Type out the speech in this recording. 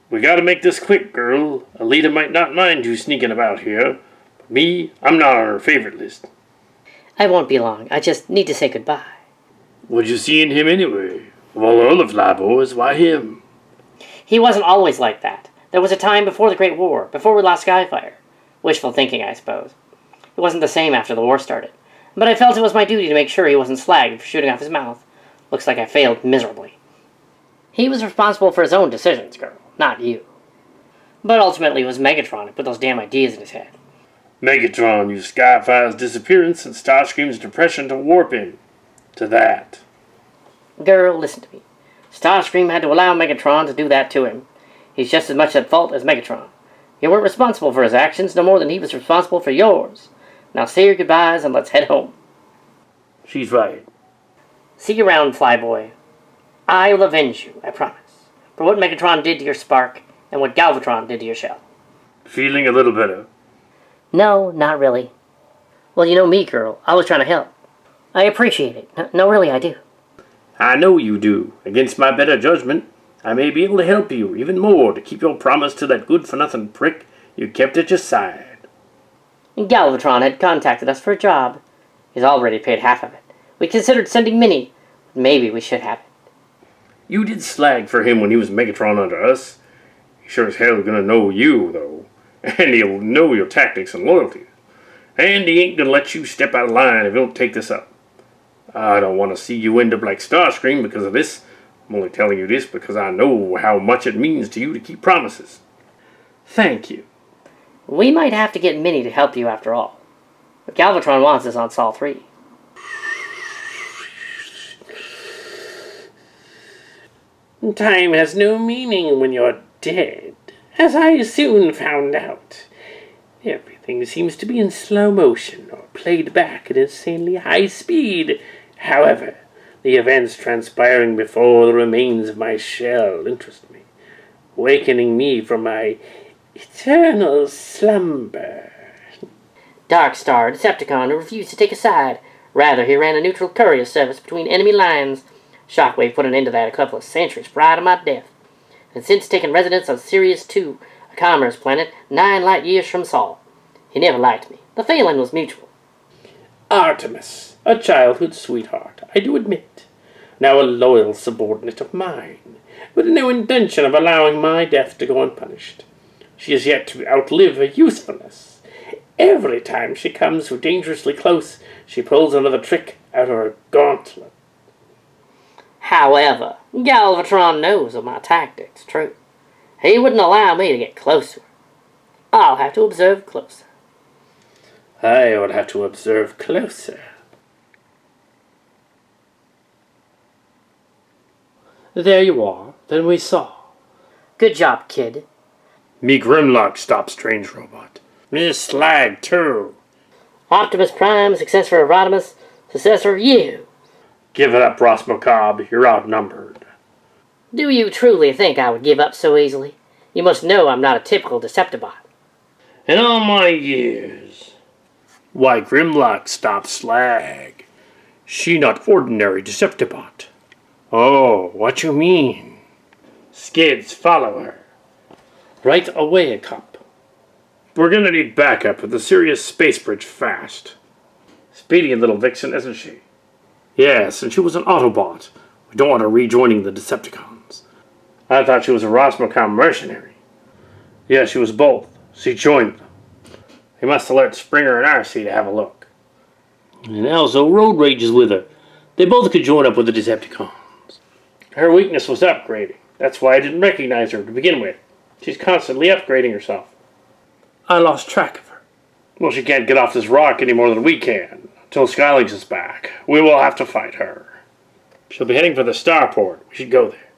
We gotta make this quick, girl. Alita might not mind you sneaking about here. But me, I'm not on her favorite list. I won't be long. I just need to say goodbye. What'd you see in him anyway? Of all the other flyboys, why him? He wasn't always like that. There was a time before the Great War, before we lost Skyfire. Wishful thinking, I suppose. It wasn't the same after the war started. But I felt it was my duty to make sure he wasn't slagged for shooting off his mouth. Looks like I failed miserably. He was responsible for his own decisions, girl, not you. But ultimately it was Megatron who put those damn ideas in his head. Megatron used Skyfire's disappearance and Starscream's depression to warp him to that. Girl, listen to me. Starscream had to allow Megatron to do that to him. He's just as much at fault as Megatron. You weren't responsible for his actions no more than he was responsible for yours. Now say your goodbyes and let's head home. She's right. See you around, Flyboy. I will avenge you, I promise, for what Megatron did to your spark and what Galvatron did to your shell. Feeling a little better? No, not really. Well, you know me, girl. I was trying to help. I appreciate it. No, really, I do. I know you do. Against my better judgment, I may be able to help you even more to keep your promise to that good-for-nothing prick you kept at your side. Galvatron had contacted us for a job. He's already paid half of it. We considered sending Minnie. Maybe we should have it. You did slag for him when he was Megatron under us. He sure as hell gonna know you, though. And he'll know your tactics and loyalties. And he ain't gonna let you step out of line if you don't take this up. I don't want to see you end up like Starscream because of this. I'm only telling you this because I know how much it means to you to keep promises. Thank you. We might have to get Minnie to help you after all. But Galvatron wants us on Sol 3. Time has no meaning when you're dead, as I soon found out. Everything seems to be in slow motion or played back at insanely high speed. However, the events transpiring before the remains of my shell interest me, awakening me from my eternal slumber. Darkstar, Decepticon, who refused to take a side. Rather, he ran a neutral courier service between enemy lines. Shockwave put an end to that a couple of centuries prior to my death, and since taking residence on Sirius 2, a commerce planet 9 light years from Sol. He never liked me. The feeling was mutual. Artemis, a childhood sweetheart, I do admit. Now a loyal subordinate of mine, with no intention of allowing my death to go unpunished. She is yet to outlive her usefulness. Every time she comes so dangerously close, she pulls another trick out of her gauntlet. However, Galvatron knows of my tactics, true. He wouldn't allow me to get close to her. I'll have to observe closer. I would have to observe closer. There you are. Then we saw. Good job, kid. Me Grimlock stopped Strange Robot. Me Slag, too. Optimus Prime, successor of Artemis, successor of you. Give it up, Ross Macabre. You're outnumbered. Do you truly think I would give up so easily? You must know I'm not a typical Deceptibot. In all my years, why Grimlock stopped Slag. She not ordinary Deceptibot. Oh, what you mean? Skids, follow her. Right away, Cup. We're gonna need backup at the Sirius space bridge fast. Speedy little vixen, isn't she? Yes, and she was an Autobot. We don't want her rejoining the Decepticons. I thought she was a Rosmocom mercenary. Yeah, she was both. She joined them. They must have let Springer and RC to have a look. And also Road Rage is with her. They both could join up with the Decepticons. Her weakness was upgrading. That's why I didn't recognize her to begin with. She's constantly upgrading herself. I lost track of her. Well, she can't get off this rock any more than we can. Until Skylinks is back, we will have to fight her. She'll be heading for the starport. We should go there.